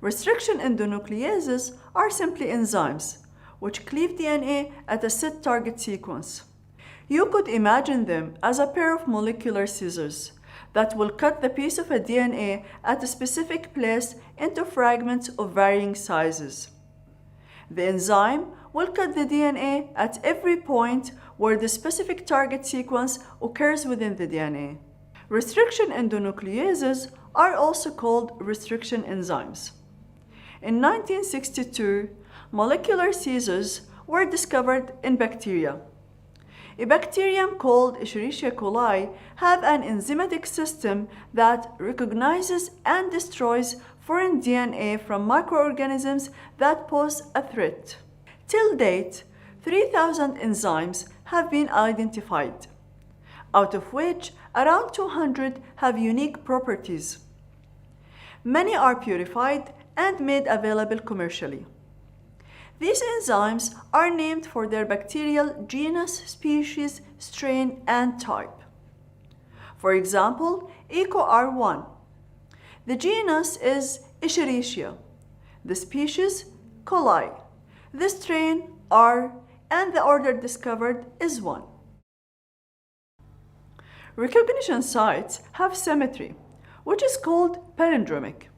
Restriction endonucleases are simply enzymes which cleave DNA at a set target sequence. You could imagine them as a pair of molecular scissors that will cut the piece of a DNA at a specific place into fragments of varying sizes. The enzyme will cut the DNA at every point where the specific target sequence occurs within the DNA. Restriction endonucleases are also called restriction enzymes. In 1962, molecular scissors were discovered in bacteria. A bacterium called Escherichia coli have an enzymatic system that recognizes and destroys foreign DNA from microorganisms that pose a threat. Till date, 3,000 enzymes have been identified, out of which around 200 have unique properties. Many are purified and made available commercially. These enzymes are named for their bacterial genus, species, strain, and type. For example, EcoR1. The genus is Escherichia, the species coli, the strain R, and the order discovered is 1. Recognition sites have symmetry, which is called palindromic.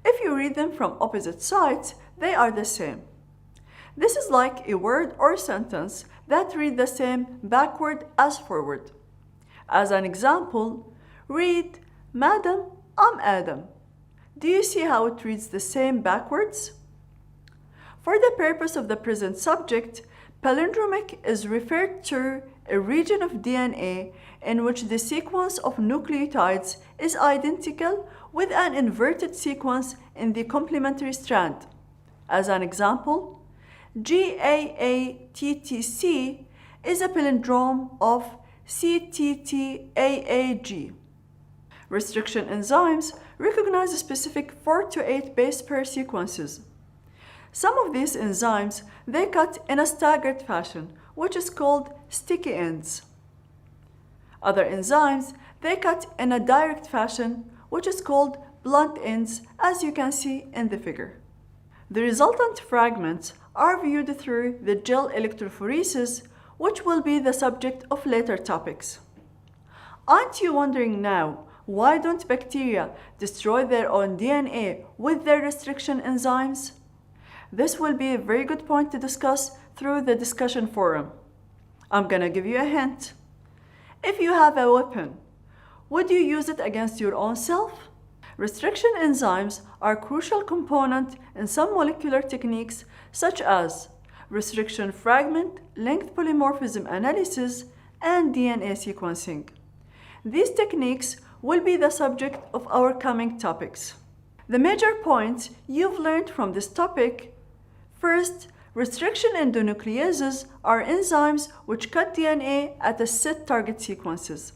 If you read them from opposite sides, they are the same. This is like a word or sentence that read the same backward as forward. As an example, read, "Madam, I'm Adam." Do you see how it reads the same backwards? For the purpose of the present subject, palindromic is referred to a region of DNA in which the sequence of nucleotides is identical with an inverted sequence in the complementary strand. As an example, GAATTC is a palindrome of CTTAAG. Restriction enzymes recognize specific 4 to 8 base pair sequences. Some of these enzymes they cut in a staggered fashion, which is called sticky ends. Other enzymes they cut in a direct fashion, which is called blunt ends, as you can see in the figure. The resultant fragments are viewed through the gel electrophoresis, which will be the subject of later topics. Aren't you wondering now, why don't bacteria destroy their own DNA with their restriction enzymes? This will be a very good point to discuss through the discussion forum. I'm gonna give you a hint. If you have a weapon, would you use it against your own self? Restriction enzymes are a crucial component in some molecular techniques such as restriction fragment, length polymorphism analysis, and DNA sequencing. These techniques will be the subject of our coming topics. The major points you've learned from this topic: first, restriction endonucleases are enzymes which cut DNA at a set target sequences.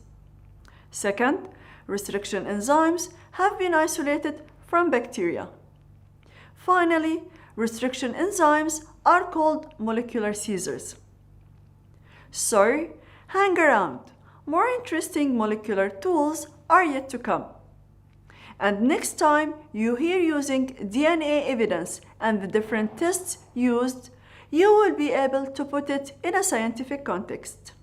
Second, restriction enzymes have been isolated from bacteria. Finally, restriction enzymes are called molecular scissors. So, hang around. More interesting molecular tools are yet to come. And next time you hear using DNA evidence and the different tests used, you will be able to put it in a scientific context.